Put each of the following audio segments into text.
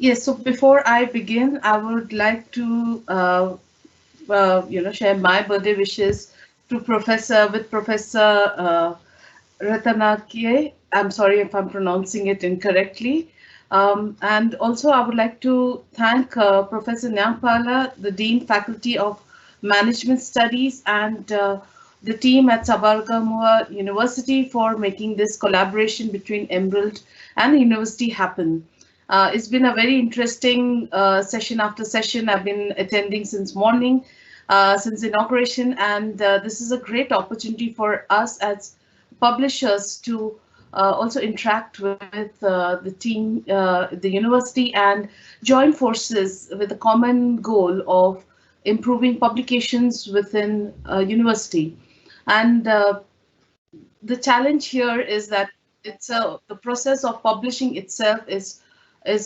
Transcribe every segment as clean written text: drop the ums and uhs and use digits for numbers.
Yes, so before I begin, I would like to, share my birthday wishes to Professor Ratanakie. I'm sorry if I'm pronouncing it incorrectly. And also, I would like to thank Professor Nyampala, the Dean Faculty of Management Studies, and the team at Sabargamua University for making this collaboration between Emerald and the university happen. It's been a very interesting session after session. I've been attending since morning, since inauguration, and this is a great opportunity for us as publishers to also interact with the team, the university, and join forces with a common goal of improving publications within university. And the challenge here is that the process of publishing itself is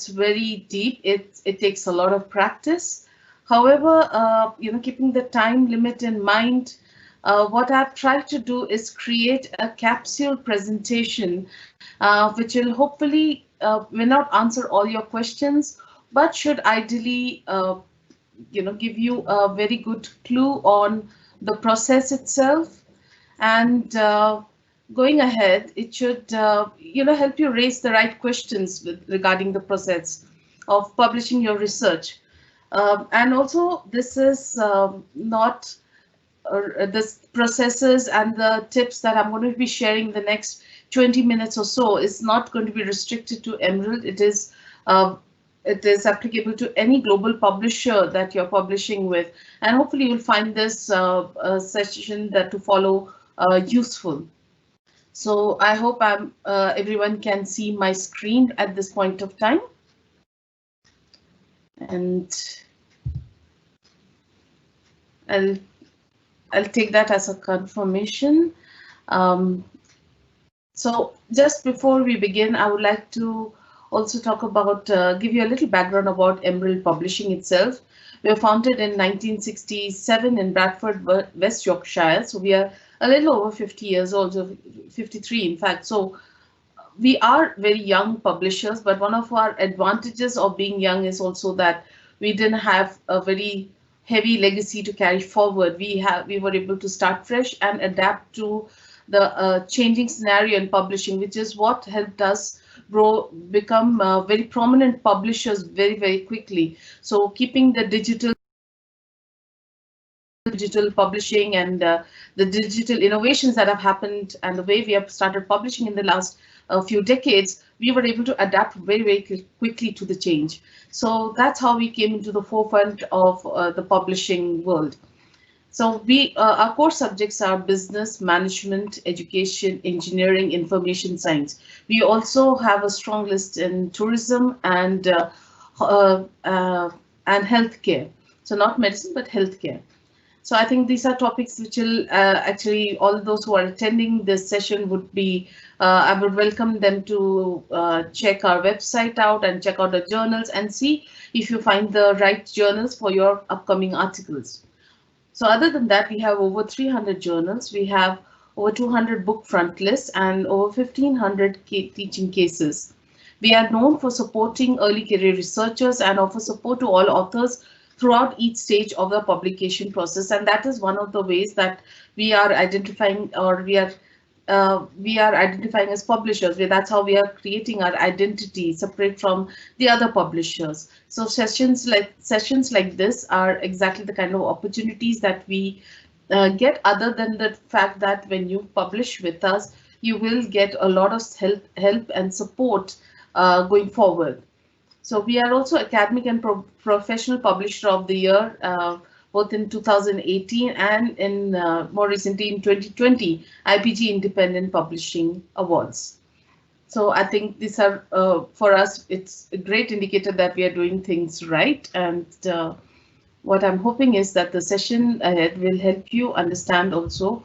very deep. It takes a lot of practice. However, keeping the time limit in mind, what I've tried to do is create a capsule presentation, which will hopefully may not answer all your questions, but should ideally, give you a very good clue on the process itself. And going ahead, it should, help you raise the right questions regarding the process of publishing your research. And also, this is not the processes and the tips that I'm going to be sharing the next 20 minutes or so is not going to be restricted to Emerald. Uh, it is applicable to any global publisher that you're publishing with, and hopefully you'll find this session that to follow useful. So I hope everyone can see my screen at this point of time, and I'll I'll take that as a confirmation. Um, So just before we begin, I would like to also talk about, give you a little background about Emerald Publishing itself. We were founded in 1967 in Bradford, West Yorkshire. So we are a little over 50 years old, so 53 in fact. So we are very young publishers, but one of our advantages of being young is also that we didn't have a very heavy legacy to carry forward. We were able to start fresh and adapt to the changing scenario in publishing, which is what helped us become very prominent publishers very quickly. So keeping the digital publishing and the digital innovations that have happened and the way we have started publishing in the last few decades, we were able to adapt very quickly to the change. So that's how we came into the forefront of the publishing world. So our core subjects are business, management, education, engineering, information science. We also have a strong list in tourism uh, uh, and healthcare. So not medicine, but healthcare. So I think these are topics which will actually all those who are attending this session would be, I would welcome them to check our website out and check out the journals and see if you find the right journals for your upcoming articles. So other than that, we have over 300 journals. We have over 200 book front lists and over 1,500 teaching cases. We are known for supporting early career researchers and offer support to all authors throughout each stage of the publication process. And that is one of the ways that we are identifying, or we are identifying as publishers. That's how we are creating our identity separate from the other publishers. So sessions like this are exactly the kind of opportunities that we get, other than the fact that when you publish with us, you will get a lot of help and support going forward. So we are also Academic and Professional Publisher of the Year, both in 2018 and in more recently in 2020, IPG Independent Publishing Awards. So I think these are, for us, it's a great indicator that we are doing things right. And what I'm hoping is that the session ahead will help you understand also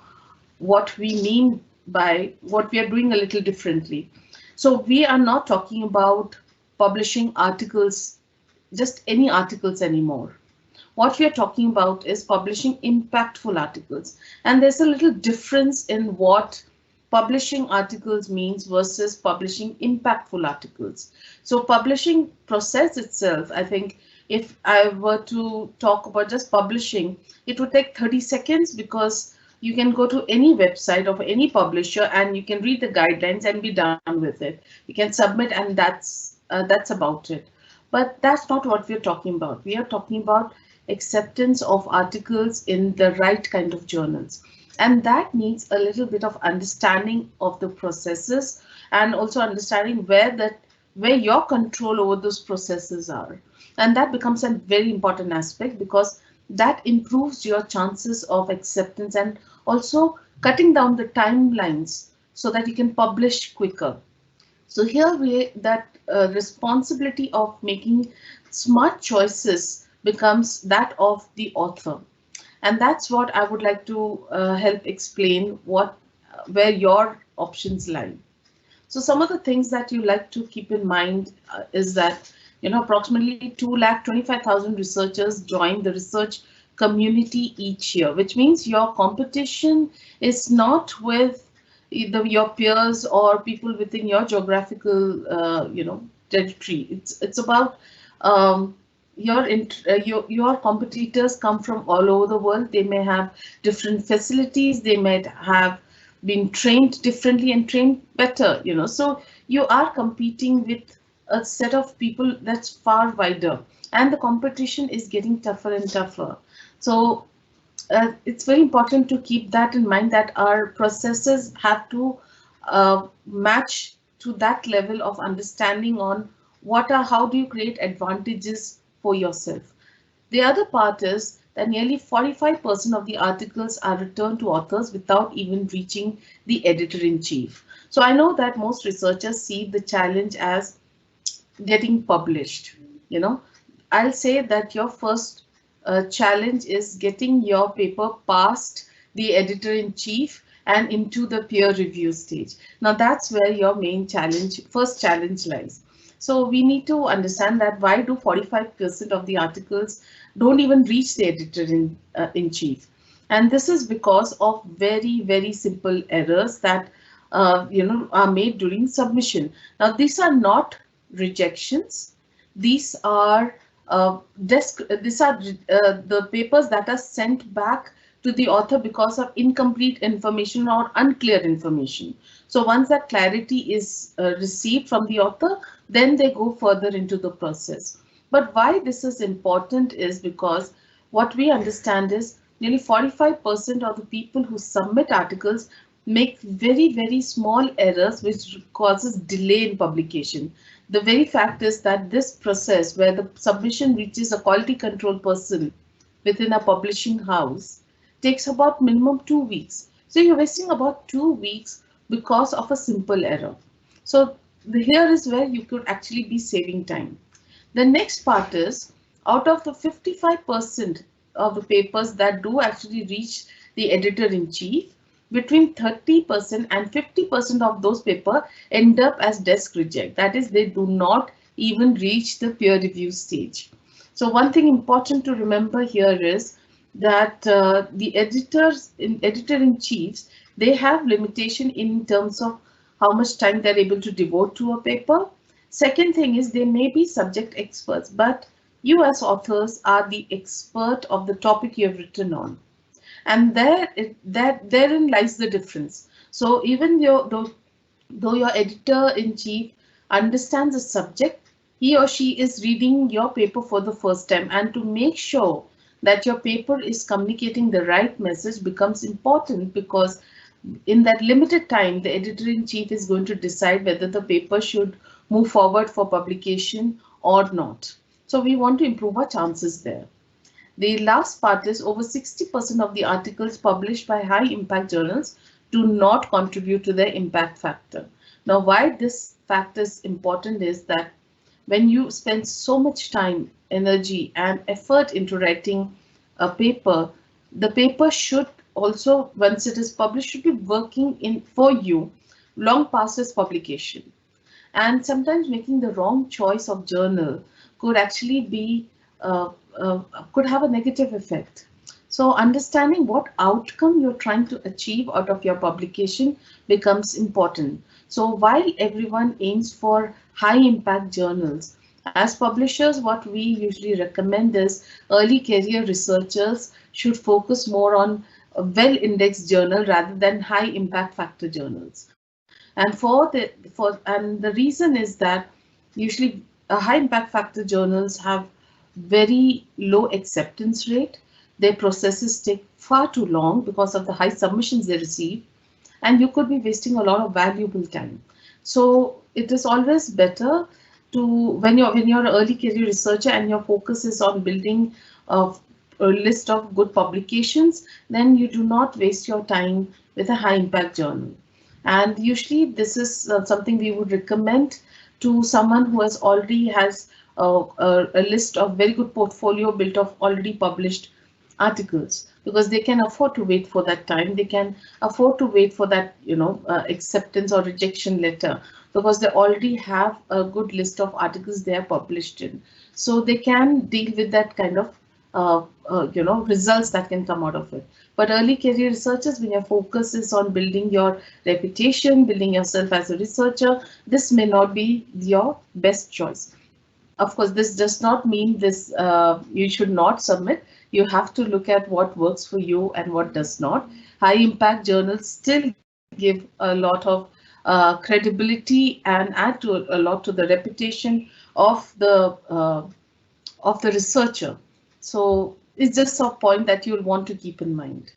what we mean by what we are doing a little differently. So we are not talking about publishing articles, just any articles anymore. What we are talking about is publishing impactful articles. And there's a little difference in what publishing articles means versus publishing impactful articles. So publishing process itself, I think if I were to talk about just publishing, it would take 30 seconds because you can go to any website of any publisher and you can read the guidelines and be done with it. You can submit and that's about it. But that's not what we're talking about. We are talking about acceptance of articles in the right kind of journals. And that needs a little bit of understanding of the processes and also understanding where your control over those processes are. And that becomes a very important aspect because that improves your chances of acceptance and also cutting down the timelines so that you can publish quicker. So here we that responsibility of making smart choices becomes that of the author, and that's what I would like to help explain where your options lie. So some of the things that you like to keep in mind is that approximately 225,000 researchers join the research community each year, which means your competition is not with either your peers or people within your geographical territory. It's about your competitors come from all over the world. They may have different facilities. They might have been trained differently and trained better. So you are competing with a set of people that's far wider, and the competition is getting tougher and tougher. So it's very important to keep that in mind, that our processes have to match to that level of understanding on how do you create advantages for yourself. The other part is that nearly 45% of the articles are returned to authors without even reaching the editor-in-chief. So I know that most researchers see the challenge as getting published. I'll say that your first challenge is getting your paper past the editor-in-chief and into the peer review stage. Now that's where your first challenge lies. So we need to understand that why do 45% of the articles don't even reach the editor-in-chief? And this is because of very, very simple errors that are made during submission. Now these are not rejections. These are the papers that are sent back to the author because of incomplete information or unclear information. So once that clarity is received from the author, then they go further into the process. But why this is important is because what we understand is nearly 45% of the people who submit articles make very, very small errors which causes delay in publication. The very fact is that this process where the submission reaches a quality control person within a publishing house takes about minimum 2 weeks. So you're wasting about 2 weeks because of a simple error. So here is where you could actually be saving time. The next part is out of the 55% of the papers that do actually reach the editor-in-chief, between 30% and 50% of those papers end up as desk reject. That is, they do not even reach the peer review stage. So one thing important to remember here is that the editor-in-chiefs, they have limitation in terms of how much time they're able to devote to a paper. Second thing is they may be subject experts, but you as authors are the expert of the topic you have written on. And therein lies the difference. So even though your editor-in-chief understands the subject, he or she is reading your paper for the first time, and to make sure that your paper is communicating the right message becomes important, because in that limited time, the editor-in-chief is going to decide whether the paper should move forward for publication or not. So we want to improve our chances there. The last part is over 60% of the articles published by high impact journals do not contribute to their impact factor. Now, why this fact is important is that when you spend so much time, energy, and effort into writing a paper, the paper should also, once it is published, should be working for you long past its publication. And sometimes making the wrong choice of journal could actually be could have a negative effect. So understanding what outcome you're trying to achieve out of your publication becomes important. So while everyone aims for high impact journals, as publishers, what we usually recommend is early career researchers should focus more on a well-indexed journal rather than high impact factor journals. And the reason is that usually high impact factor journals have very low acceptance rate. Their processes take far too long because of the high submissions they receive, and you could be wasting a lot of valuable time. So it is always better to, when you're an early career researcher and your focus is on building a list of good publications, then you do not waste your time with a high impact journal. And usually this is something we would recommend to someone who has a list of very good portfolio built of already published articles, because they can afford to wait for that time. They can afford to wait for that, acceptance or rejection letter, because they already have a good list of articles they are published in. So they can deal with that kind of results that can come out of it. But early career researchers, when your focus is on building your reputation, building yourself as a researcher, this may not be your best choice. Of course, this does not mean this you should not submit. You have to look at what works for you and what does not. High impact journals still give a lot of credibility and add to a lot to the reputation of the researcher. So it's just a point that you'll want to keep in mind.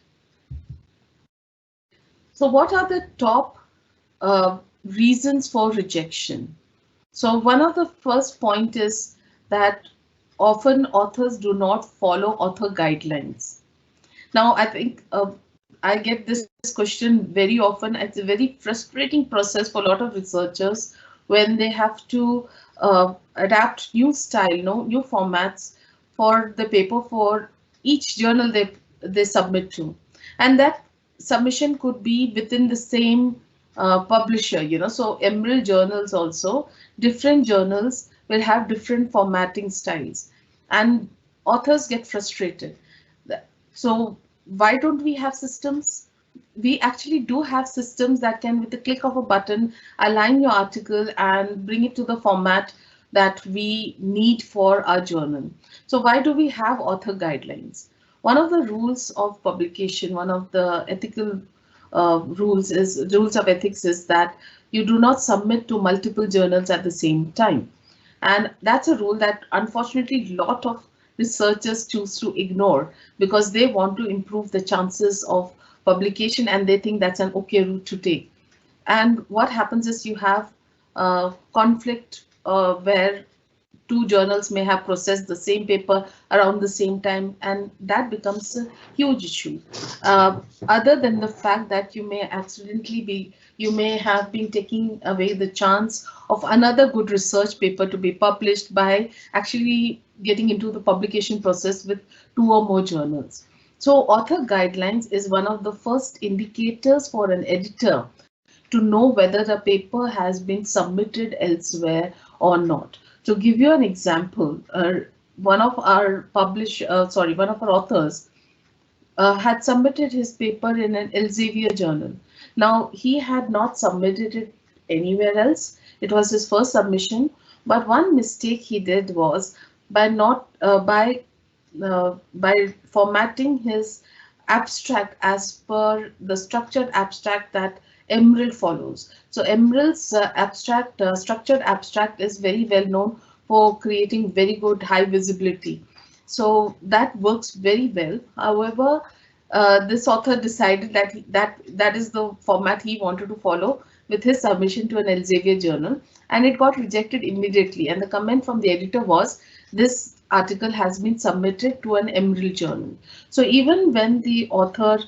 So what are the top reasons for rejection? So one of the first point is that often authors do not follow author guidelines. Now, I think I get this question very often. It's a very frustrating process for a lot of researchers when they have to adapt new style, new formats for the paper for each journal they submit to. And that submission could be within the same publisher, so emerald journals also, different journals will have different formatting styles, and authors get frustrated. So why don't we have systems? We actually do have systems that can, with the click of a button, align your article and bring it to the format that we need for our journal. So why do we have author guidelines? One of the rules of publication, one of the ethical rules of ethics is that you do not submit to multiple journals at the same time. And that's a rule that unfortunately a lot of researchers choose to ignore because they want to improve the chances of publication and they think that's an okay route to take. And what happens is you have conflict where two journals may have processed the same paper around the same time, and that becomes a huge issue. Other than the fact that you may have been taking away the chance of another good research paper to be published by actually getting into the publication process with two or more journals. So author guidelines is one of the first indicators for an editor to know whether the paper has been submitted elsewhere or not. To give you an example, one of our authors had submitted his paper in an Elsevier journal. Now he had not submitted it anywhere else. It was his first submission, but one mistake he did was by formatting his abstract as per the structured abstract that Emerald follows. So Emerald's structured abstract is very well known for creating very good high visibility. So that works very well. However, this author decided that is the format he wanted to follow with his submission to an Elsevier journal, and it got rejected immediately. And the comment from the editor was, this article has been submitted to an Emerald journal. So even when the author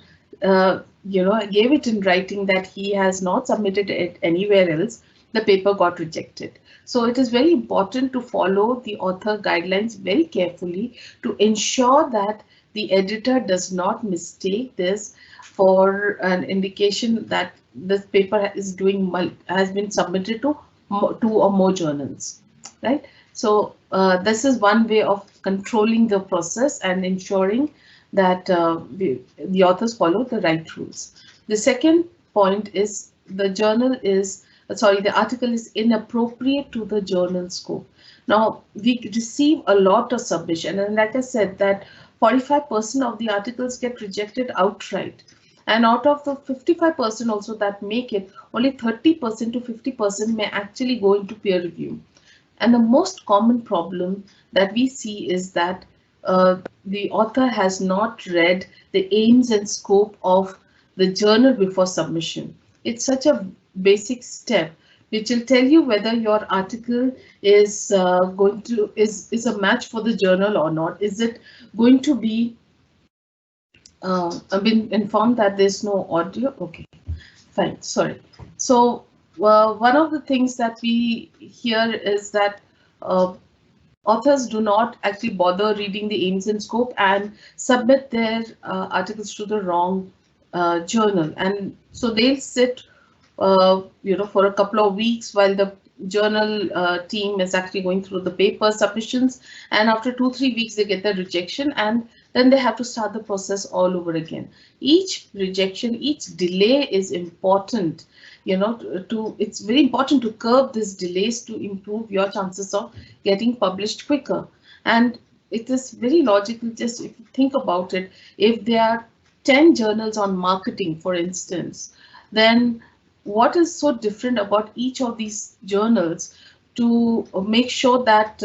gave it in writing that he has not submitted it anywhere else, the paper got rejected. So it is very important to follow the author guidelines very carefully to ensure that the editor does not mistake this for an indication that this paper has been submitted to two or more journals, right? So this is one way of controlling the process and ensuring that the authors follow the right rules. The second point is the journal is, the article is inappropriate to the journal scope. Now, we receive a lot of submission, and like I said, that 45% of the articles get rejected outright. And out of the 55% also that make it, only 30% to 50% may actually go into peer review. And the most common problem that we see is that the author has not read the aims and scope of the journal before submission. It's such a basic step which will tell you whether your article is is a match for the journal or not. Is it going to be I've been informed that there's no audio. Okay, fine. Sorry. So one of the things that we hear is that uh, authors do not actually bother reading the aims and scope and submit their articles to the wrong journal, and so they'll sit for a couple of weeks while the journal team is actually going through the paper submissions, and after 2-3 weeks they get the rejection, and then they have to start the process all over again. Each rejection, each delay is important, it's very important to curb these delays to improve your chances of getting published quicker. And it is very logical, just if you think about it, if there are 10 journals on marketing, for instance, then what is so different about each of these journals to make sure that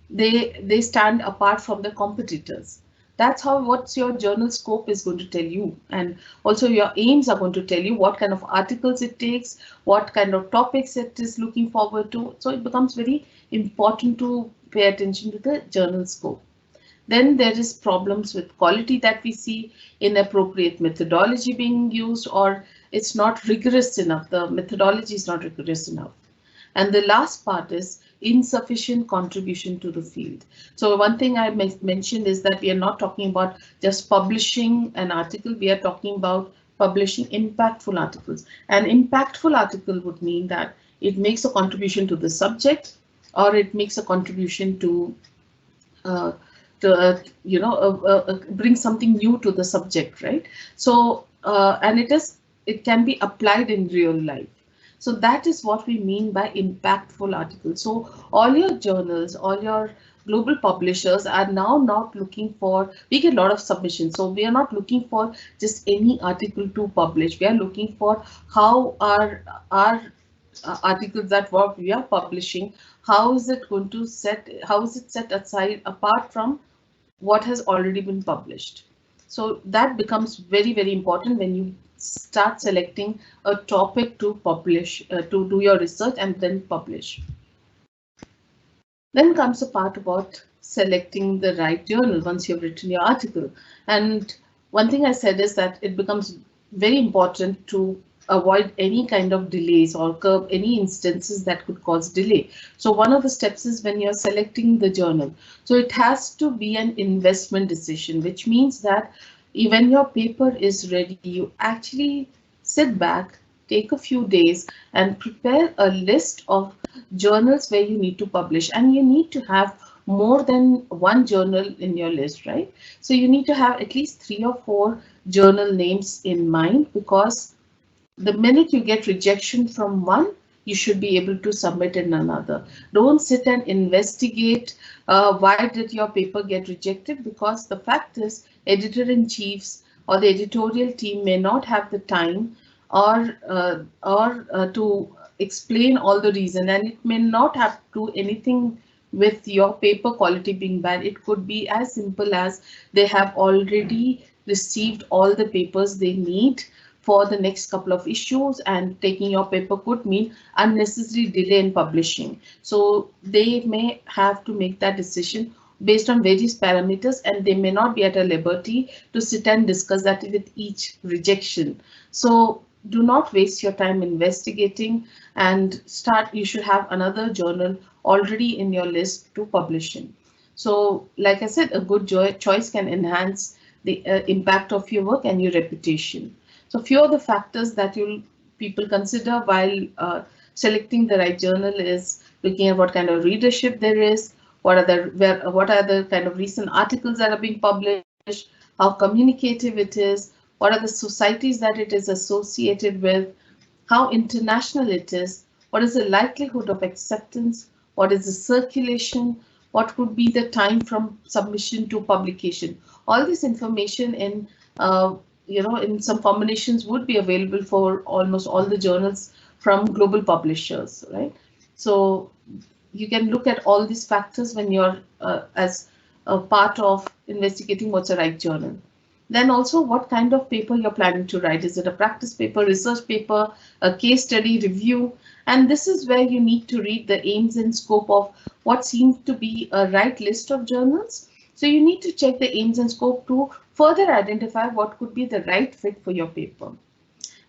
they stand apart from the competitors? That's how what's your journal scope is going to tell you, and also your aims are going to tell you what kind of articles it takes, what kind of topics it is looking forward to. So it becomes very important to pay attention to the journal scope. Then there is problems with quality that we see, inappropriate methodology being used, or it's not rigorous enough. The methodology is not rigorous enough. And the last part is insufficient contribution to the field. So one thing I mentioned is that we are not talking about just publishing an article, we are talking about publishing impactful articles. An impactful article would mean that it makes a contribution to the subject, or it makes a contribution to bring something new to the subject, right? So and it can be applied in real life. So that is what we mean by impactful articles. So all your journals, all your global publishers are now not looking for, we get a lot of submissions, so we are not looking for just any article to publish. We are looking for how our articles that what we are publishing, how is it going to how is it set aside apart from what has already been published? So that becomes very, very important when you start selecting a topic to publish, to do your research and then publish. Then comes the part about selecting the right journal once you've written your article. And one thing I said is that it becomes very important to avoid any kind of delays or curb any instances that could cause delay. So one of the steps is when you're selecting the journal. So it has to be an investment decision, which means that when your paper is ready, you actually sit back, take a few days and prepare a list of journals where you need to publish, and you need to have more than one journal in your list, right? So you need to have at least 3 or 4 journal names in mind, because the minute you get rejection from one, you should be able to submit in another. Don't sit and investigate why did your paper get rejected, because the fact is editor-in-chiefs or the editorial team may not have the time or to explain all the reason, and it may not have to do anything with your paper quality being bad. It could be as simple as they have already received all the papers they need for the next couple of issues, and taking your paper could mean unnecessary delay in publishing. So they may have to make that decision based on various parameters, and they may not be at a liberty to sit and discuss that with each rejection. So do not waste your time investigating, and you should have another journal already in your list to publish in. So like I said, a good choice can enhance the impact of your work and your reputation. So few of the factors that people consider while selecting the right journal is looking at what kind of readership there is, what are the kind of recent articles that are being published, how communicative it is, what are the societies that it is associated with, how international it is, what is the likelihood of acceptance, what is the circulation, what would be the time from submission to publication. All this information in in some combinations would be available for almost all the journals from global publishers, right? So you can look at all these factors when you're as a part of investigating what's a right journal. Then also what kind of paper you're planning to write. Is it a practice paper, research paper, a case study review? And this is where you need to read the aims and scope of what seems to be a right list of journals. So you need to check the aims and scope to further identify what could be the right fit for your paper.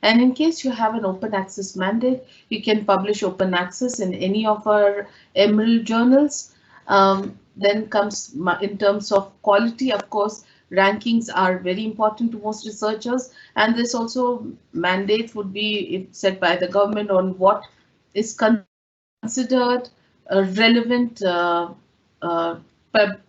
And in case you have an open access mandate, you can publish open access in any of our Emerald journals. Then comes in terms of quality, of course, rankings are very important to most researchers. And this also mandate would be set by the government on what is considered a relevant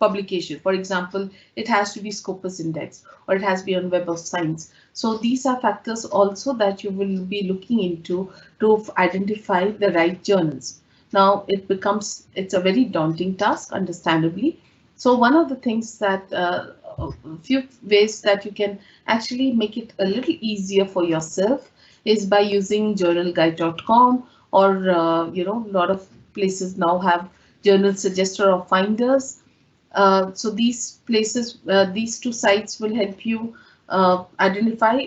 publication. For example, it has to be Scopus Index or it has to be on Web of Science. So these are factors also that you will be looking into to identify the right journals. Now it's a very daunting task, understandably. So one of the things that a few ways that you can actually make it a little easier for yourself is by using journalguide.com, or a lot of places now have journal suggester or finders. So these places, these two sites will help you identify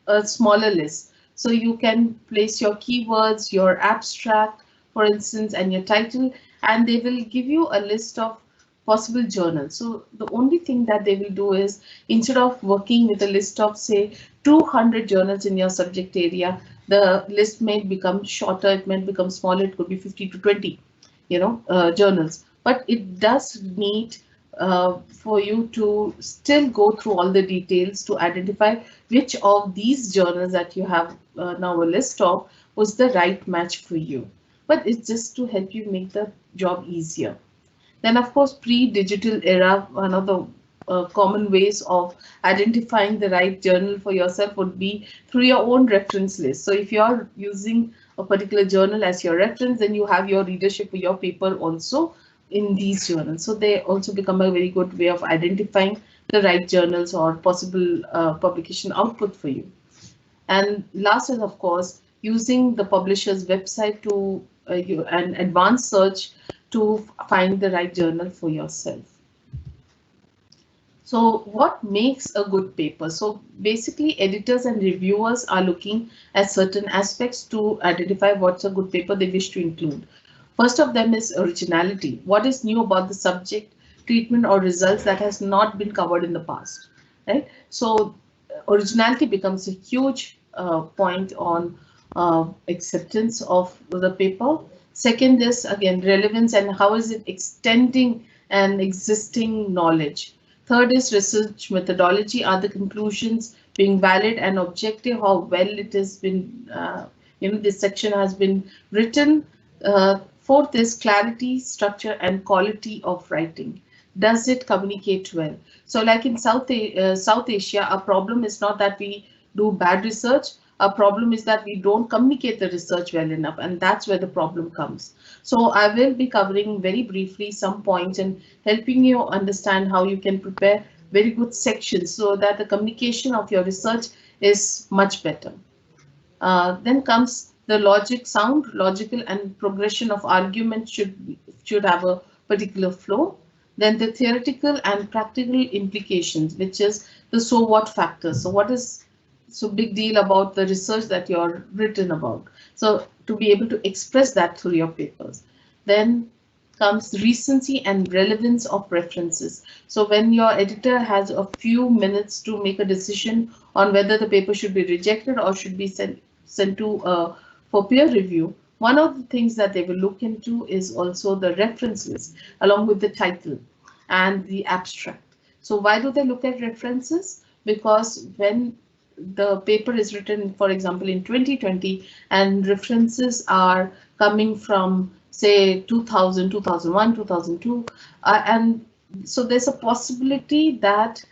a smaller list. So you can place your keywords, your abstract, for instance, and your title, and they will give you a list of possible journals. So the only thing that they will do is, instead of working with a list of say 200 journals in your subject area, the list may become shorter, it may become smaller, it could be 50 to 20 journals. But it does need for you to still go through all the details to identify which of these journals that you have now a list of was the right match for you. But it's just to help you make the job easier. Then, of course, pre-digital era, one of the common ways of identifying the right journal for yourself would be through your own reference list. So if you're using a particular journal as your reference, then you have your readership for your paper also in these journals. So they also become a very good way of identifying the right journals or possible publication output for you. And last is, of course, using the publisher's website to an advanced search to find the right journal for yourself. So what makes a good paper? So basically, editors and reviewers are looking at certain aspects to identify what's a good paper they wish to include. First of them is originality. What is new about the subject, treatment, or results that has not been covered in the past, right? So originality becomes a huge point on acceptance of the paper. Second is, again, relevance and how is it extending an existing knowledge. Third is research methodology. Are the conclusions being valid and objective? How well it has been, this section has been written. Fourth is clarity, structure, and quality of writing. Does it communicate well? So like in South Asia, a problem is not that we do bad research. A problem is that we don't communicate the research well enough, and that's where the problem comes. So I will be covering very briefly some points and helping you understand how you can prepare very good sections so that the communication of your research is much better. Then comes the logical and progression of argument should have a particular flow. Then the theoretical and practical implications, which is the so what factor. So what is so big deal about the research that you're written about? So to be able to express that through your papers. Then comes recency and relevance of references. So when your editor has a few minutes to make a decision on whether the paper should be rejected or should be sent to for peer review, one of the things that they will look into is also the reference list along with the title and the abstract. So why do they look at references? Because when the paper is written, for example, in 2020, and references are coming from say 2000, 2001, 2002, and so there's a possibility that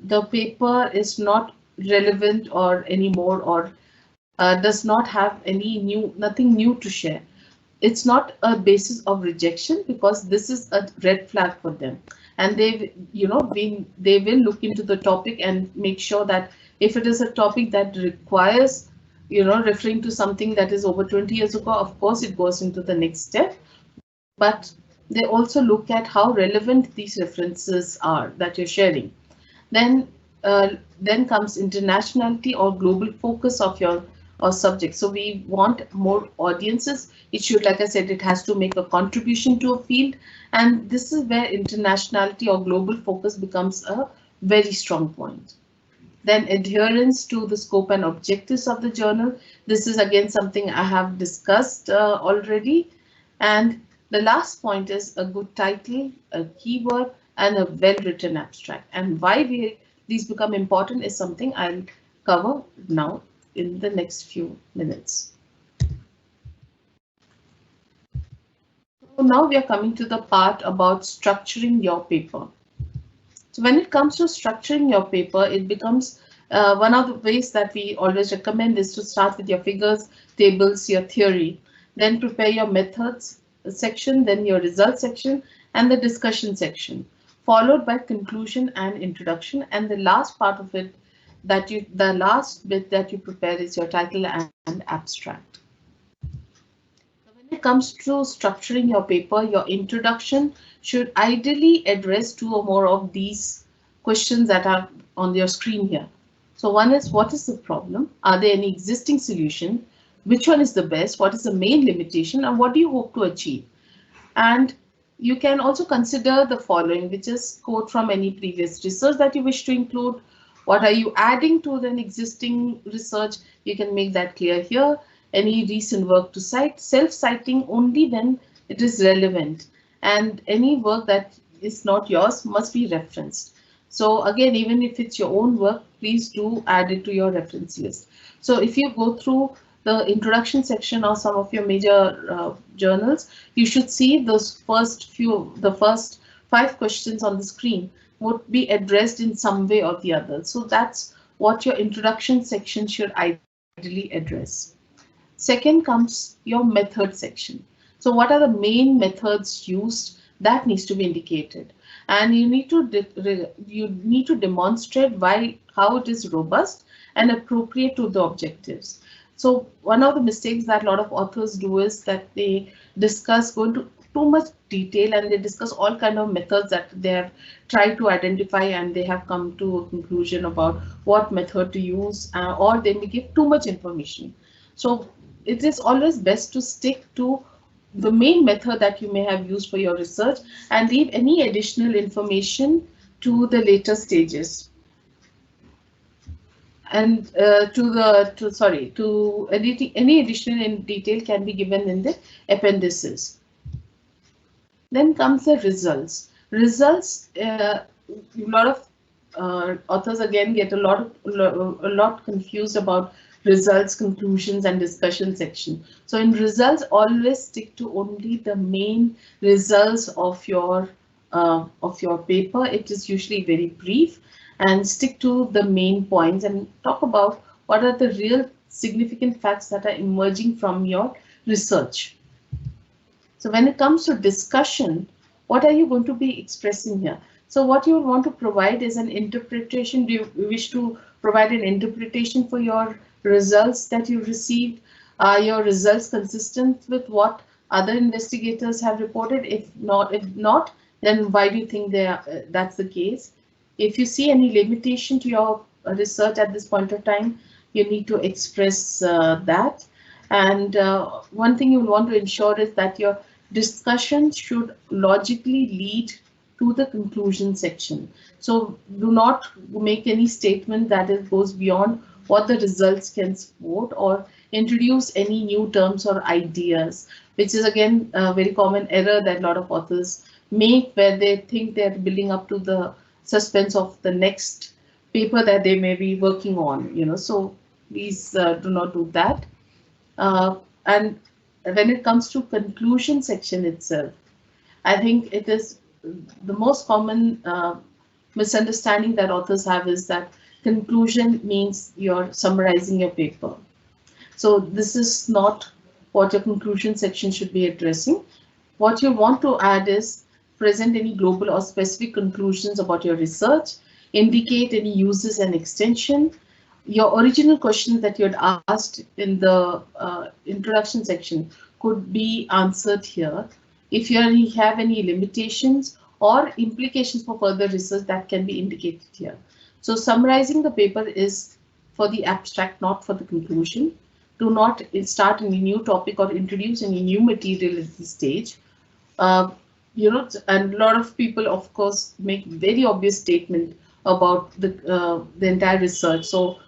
the paper is not relevant or anymore, or does not have nothing new to share. It's not a basis of rejection, because this is a red flag for them, and they will look into the topic and make sure that if it is a topic that requires referring to something that is over 20 years ago, of course it goes into the next step. But they also look at how relevant these references are that you're sharing. Then then comes internationality or global focus of your subject. So we want more audiences. It should, like I said, it has to make a contribution to a field, and this is where internationality or global focus becomes a very strong point. Then adherence to the scope and objectives of the journal. This is again something I have discussed already. And the last point is a good title, a keyword, and a well-written abstract. And why these become important is something I'll cover now in the next few minutes. So now we are coming to the part about structuring your paper. So when it comes to structuring your paper, it becomes one of the ways that we always recommend is to start with your figures, tables, your theory, then prepare your methods section, then your results section, and the discussion section, followed by conclusion and introduction. And the last part of it, the last bit that you prepare is your title and abstract. When it comes to structuring your paper, your introduction should ideally address two or more of these questions that are on your screen here. So one is, what is the problem? Are there any existing solutions? Which one is the best? What is the main limitation? And what do you hope to achieve? And you can also consider the following, which is quote from any previous research that you wish to include. What are you adding to an existing research? You can make that clear here. Any recent work to cite, self-citing only when it is relevant, and any work that is not yours must be referenced. So again, even if it's your own work, please do add it to your reference list. So if you go through the introduction section or some of your major journals, you should see those the first 5 questions on the screen would be addressed in some way or the other. So that's what your introduction section should ideally address. Second comes your method section. So what are the main methods used? That needs to be indicated, and you need to demonstrate how it is robust and appropriate to the objectives. So one of the mistakes that a lot of authors do is that they go into too much detail, and they discuss all kind of methods that they have tried to identify, and they have come to a conclusion about what method to use, or they may give too much information. So it is always best to stick to the main method that you may have used for your research and leave any additional information to the later stages. And any additional in detail can be given in the appendices. Then comes the results. Results, a lot of authors again get a lot confused about results, conclusions, and discussion section. So in results, always stick to only the main results of your paper. It is usually very brief, and stick to the main points and talk about what are the real significant facts that are emerging from your research. So when it comes to discussion, what are you going to be expressing here? So what you want to provide is an interpretation. Do you wish to provide an interpretation for your results that you received? Are your results consistent with what other investigators have reported? If not, then why do you think that's the case? If you see any limitation to your research at this point of time, you need to express that. And one thing you want to ensure is that your discussion should logically lead to the conclusion section. So do not make any statement that goes beyond what the results can support, or introduce any new terms or ideas, which is again a very common error that a lot of authors make, where they think they're building up to the suspense of the next paper that they may be working on. So please do not do that. And when it comes to conclusion section itself, I think it is the most common misunderstanding that authors have is that conclusion means you're summarizing your paper. So this is not what your conclusion section should be addressing. What you want to add is present any global or specific conclusions about your research, indicate any uses and extension. Your original questions that you had asked in the introduction section could be answered here. If you have any limitations or implications for further research, that can be indicated here. So summarizing the paper is for the abstract, not for the conclusion. Do not start any new topic or introduce any new material at this stage. Uh, and a lot of people, of course, make very obvious statement about the entire research. So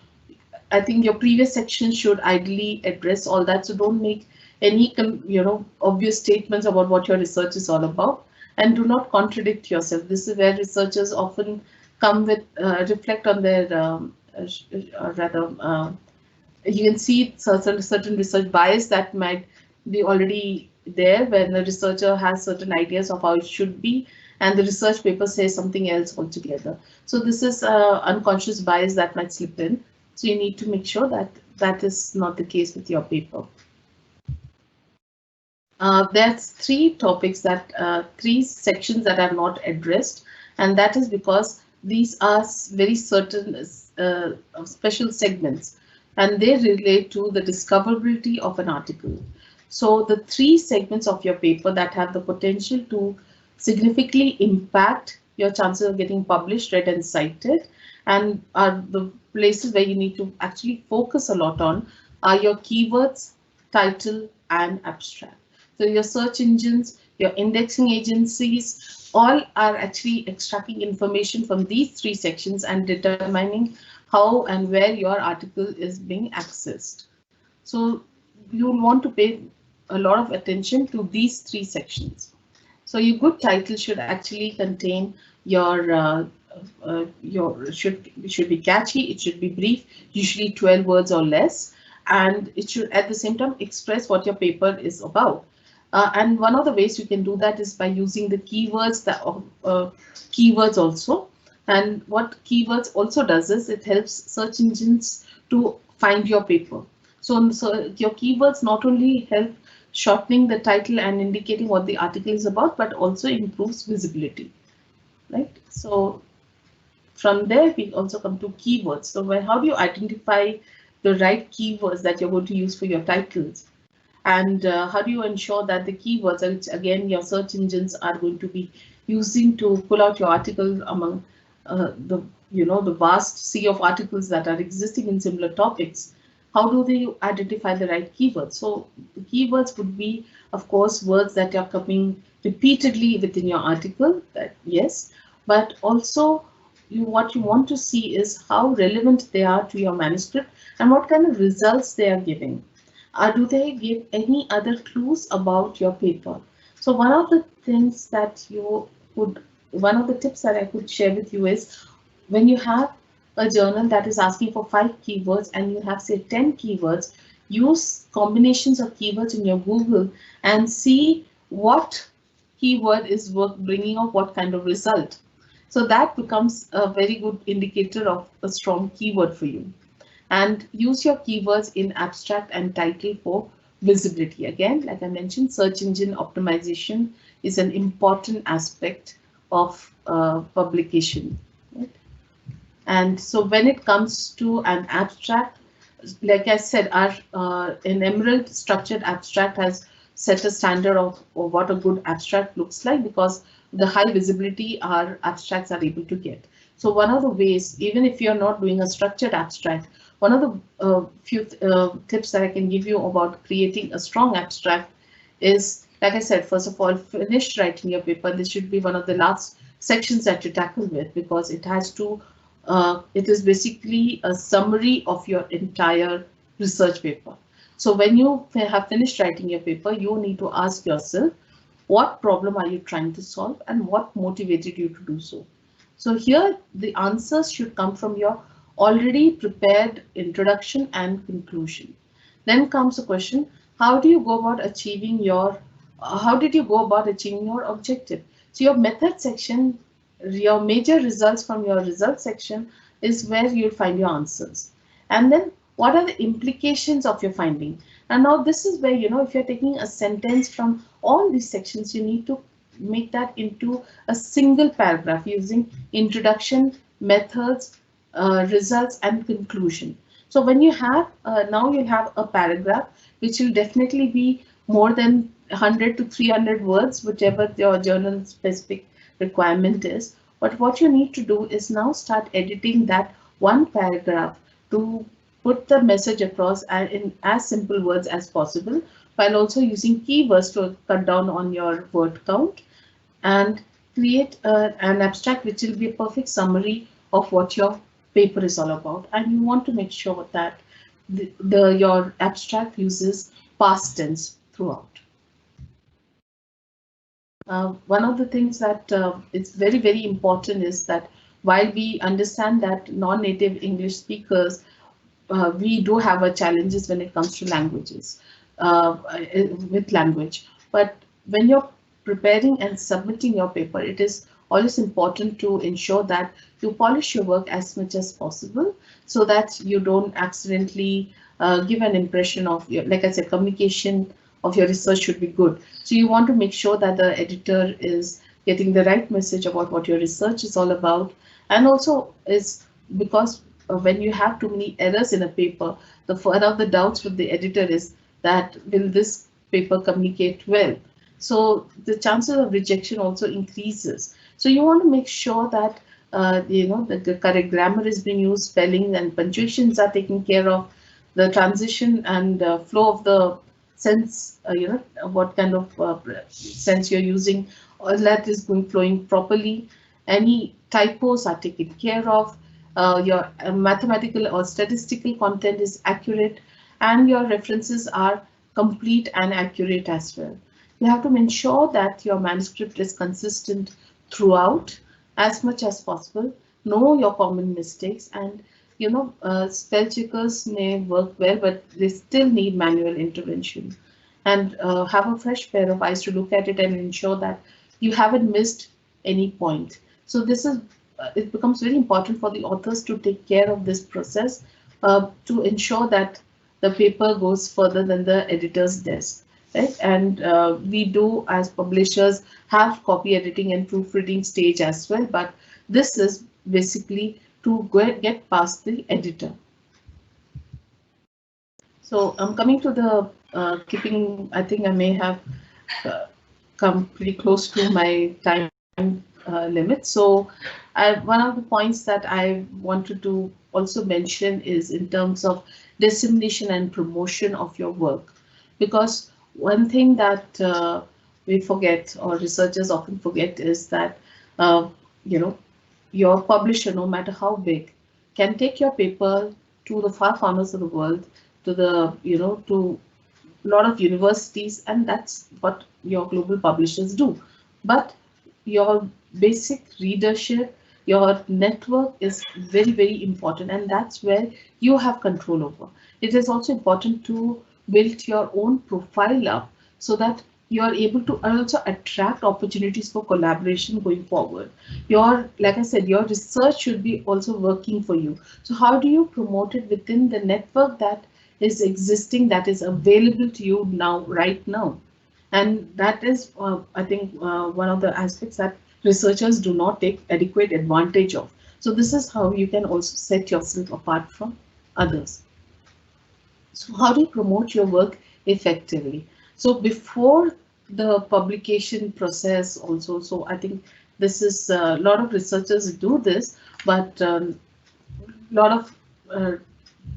I think your previous section should ideally address all that. So don't make any, obvious statements about what your research is all about, and do not contradict yourself. This is where researchers often come with reflect on their rather. You can see certain research bias that might be already there when the researcher has certain ideas of how it should be, and the research paper says something else altogether. So this is unconscious bias that might slip in. So you need to make sure that that is not the case with your paper. There's three sections that are not addressed, and that is because these are very certain special segments, and they relate to the discoverability of an article. So the three segments of your paper that have the potential to significantly impact your chances of getting published, read, and cited, and are the places where you need to actually focus a lot on are your keywords, title, and abstract. So your search engines, your indexing agencies, all are actually extracting information from these three sections and determining how and where your article is being accessed. So you'll want to pay a lot of attention to these three sections. So your good title should actually contain your should be catchy, it should be brief, usually 12 words or less, and it should at the same time express what your paper is about. And one of the ways you can do that is by using the keywords keywords also. And what keywords also does is it helps search engines to find your paper. So your keywords not only help shortening the title and indicating what the article is about, but also improves visibility, right? So from there, we also come to keywords. So how do you identify the right keywords that you're going to use for your titles? And how do you ensure that the keywords, which again your search engines are going to be using to pull out your article among the vast sea of articles that are existing in similar topics? How do they identify the right keywords? So the keywords would be, of course, words that are coming repeatedly within your article. That yes, but also what you want to see is how relevant they are to your manuscript and what kind of results they are giving. Do they give any other clues about your paper? So one of the things that one of the tips that I could share with you is when you have a journal that is asking for 5 keywords and you have say 10 keywords, use combinations of keywords in your Google and see what keyword is bringing up what kind of result. So that becomes a very good indicator of a strong keyword for you. And use your keywords in abstract and title for visibility. Again, like I mentioned, search engine optimization is an important aspect of publication. Right? And so when it comes to an abstract, like I said, an Emerald structured abstract has set a standard of what a good abstract looks like, because the high visibility our abstracts are able to get. So one of the ways, even if you're not doing a structured abstract, one of the few tips that I can give you about creating a strong abstract is, like I said, first of all, finish writing your paper. This should be one of the last sections that you tackle with, because it has to, it is basically a summary of your entire research paper. So when you have finished writing your paper, you need to ask yourself, what problem are you trying to solve and what motivated you to do so? So here the answers should come from your already prepared introduction and conclusion. Then comes the question, how do you go about achieving your, how did you go about achieving your objective? So your method section your major results from your results section is where you'll find your answers. And then what are the implications of your finding? And now this is where, if you're taking a sentence from all these sections, you need to make that into a single paragraph using introduction, methods, results, and conclusion. So when you have, now you'll have a paragraph, which will definitely be more than 100 to 300 words, whichever your journal specific requirement is. But what you need to do is now start editing that one paragraph to put the message across in as simple words as possible, while also using keywords to cut down on your word count, and create an abstract which will be a perfect summary of what your paper is all about. And you want to make sure that your abstract uses past tense throughout. One of the things that is very, very important is that while we understand that non-native English speakers, we do have a challenges when it comes to languages, with language. But when you're preparing and submitting your paper, it is always important to ensure that you polish your work as much as possible so that you don't accidentally give an impression of your, like I said, communication of your research should be good. So you want to make sure that the editor is getting the right message about what your research is all about. And also is because when you have too many errors in a paper, one of the doubts with the editor is that will this paper communicate well? So the chances of rejection also increases. So you want to make sure that the correct grammar is being used, spelling and punctuations are taken care of, the transition and flow of the sense, what kind of sense you're using, all that is flowing properly. Any typos are taken care of. Your mathematical or statistical content is accurate, and your references are complete and accurate as well. You have to ensure that your manuscript is consistent throughout as much as possible. Know your common mistakes, and spell checkers may work well, but they still need manual intervention. And have a fresh pair of eyes to look at it and ensure that you haven't missed any point. So this is, it becomes very important for the authors to take care of this process to ensure that the paper goes further than the editor's desk. Right? And we do, as publishers, have copy editing and proofreading stage as well, but this is basically to get past the editor. So I'm coming to the I think I may have come pretty close to my time limit. So one of the points that I wanted to also mention is in terms of dissemination and promotion of your work, because one thing that we forget, or researchers often forget, is that your publisher, no matter how big, can take your paper to the far corners of the world, to the to a lot of universities, and that's what your global publishers do. But your basic readership, your network is very, very important, and that's where you have control over. It is also important to build your own profile up so that you are able to also attract opportunities for collaboration going forward. Like I said, your research should be also working for you. So how do you promote it within the network that is existing, that is available to you now, right now? And that is, I think, one of the aspects that researchers do not take adequate advantage of. So this is how you can also set yourself apart from others. So how do you promote your work effectively? So before the publication process also, so I think this is a lot of researchers do this, but a lot of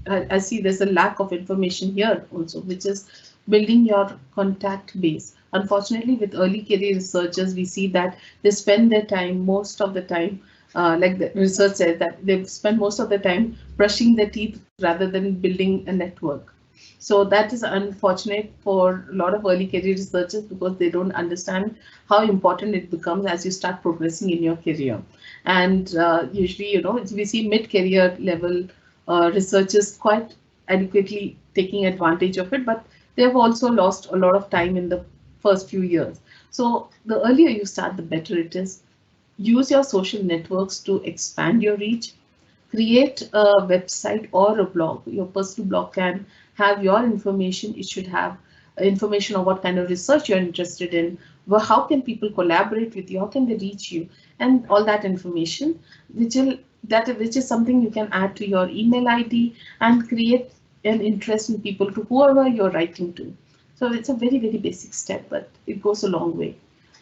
I see there's a lack of information here also, which is building your contact base. Unfortunately, with early career researchers, we see that they spend their time, most of the time, like the research says, that they spend most of the time brushing their teeth rather than building a network. So that is unfortunate for a lot of early career researchers, because they don't understand how important it becomes as you start progressing in your career. And usually, we see mid-career level researchers quite adequately taking advantage of it, but they have also lost a lot of time in the first few years. So the earlier you start, the better it is. Use your social networks to expand your reach. Create a website or a blog. Your personal blog can have your information. It should have information on what kind of research you're interested in, how can people collaborate with you, how can they reach you, and all that information, which will which is something you can add to your email ID and create an interest in people to whoever you're writing to. So it's a very, very basic step, but it goes a long way.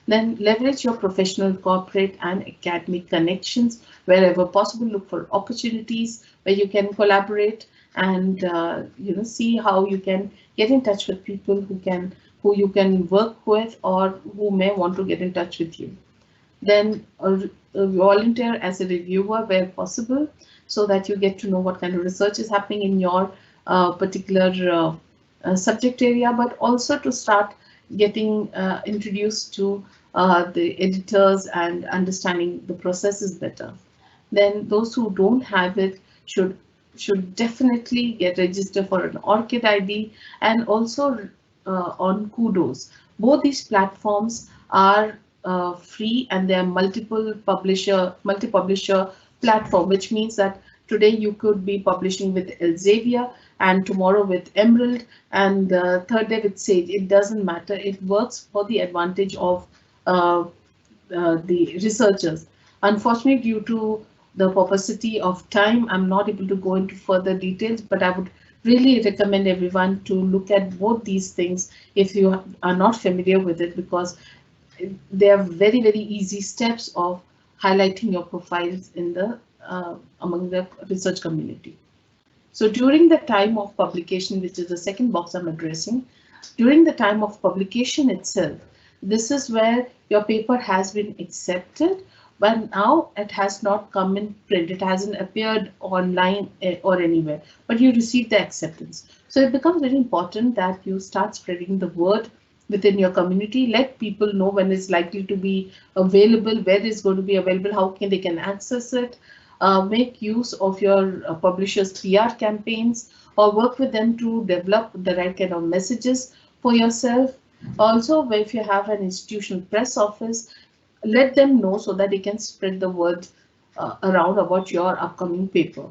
Then leverage your professional, corporate, and academic connections wherever possible. Look for opportunities where you can collaborate and see how you can get in touch with people who you can work with or who may want to get in touch with you. Then volunteer as a reviewer where possible, so that you get to know what kind of research is happening in your particular subject area, but also to start getting introduced to the editors and understanding the processes better. Then those who don't have it should definitely get registered for an ORCID ID, and also on Kudos. Both these platforms are free, and they are multi-publisher platform, which means that today you could be publishing with Elsevier and tomorrow with Emerald and third day with Sage. It doesn't matter. It works for the advantage of the researchers. Unfortunately, due to the paucity of time, I'm not able to go into further details, but I would really recommend everyone to look at both these things if you are not familiar with it, because they are very, very easy steps of highlighting your profiles in the among the research community. So during the time of publication, which is the second box I'm addressing, during the time of publication itself, this is where your paper has been accepted, but now it has not come in print. It hasn't appeared online or anywhere, but you received the acceptance. So it becomes very important that you start spreading the word within your community. Let people know when it's likely to be available, where it's going to be available, how they can access it. Make use of your publishers' PR campaigns, or work with them to develop the right kind of messages for yourself. Also, if you have an institutional press office, let them know so that they can spread the word around about your upcoming paper.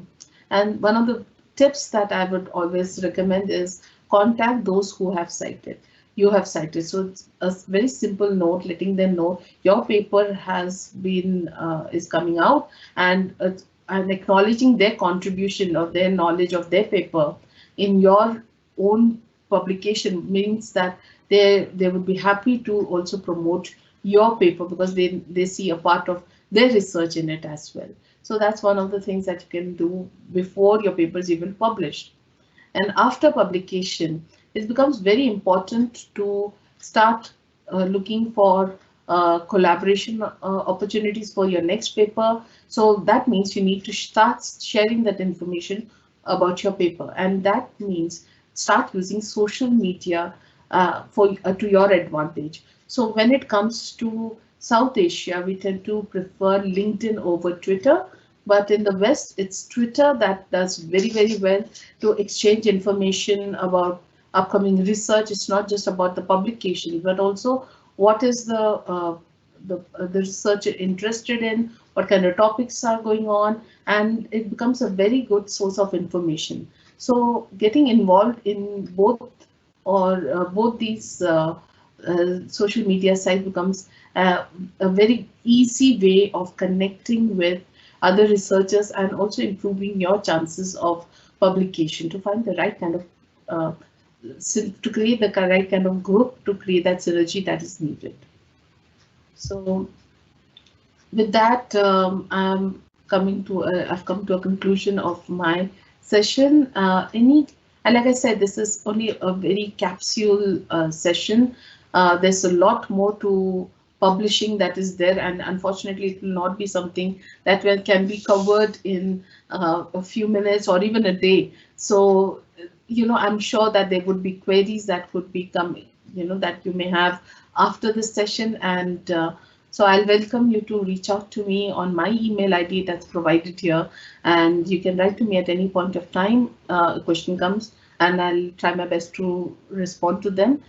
And one of the tips that I would always recommend is contact those who have cited. You have cited. So it's a very simple note letting them know your paper has been is coming out, and acknowledging their contribution or their knowledge of their paper in your own publication means that they would be happy to also promote your paper, because they see a part of their research in it as well. So that's one of the things that you can do before your paper is even published. And after publication, it becomes very important to start looking for collaboration opportunities for your next paper. So that means you need to start sharing that information about your paper, and that means start using social media to your advantage. So when it comes to South Asia, we tend to prefer LinkedIn over Twitter. But in the West, it's Twitter that does very, very well to exchange information about upcoming research. It's not just about the publication, but also what is the researcher interested in, what kind of topics are going on, and it becomes a very good source of information. So getting involved in both these social media sites becomes a very easy way of connecting with other researchers and also improving your chances of publication, to find the right kind of to create the right kind of group to create that synergy that is needed. So with that, I've come to a conclusion of my session. And like I said, this is only a very capsule session. There's a lot more to publishing that is there, and unfortunately it will not be something that can be covered in a few minutes or even a day. So I'm sure that there would be queries that could become that you may have after this session, and so I'll welcome you to reach out to me on my email ID that's provided here, and you can write to me at any point of time a question comes, and I'll try my best to respond to them.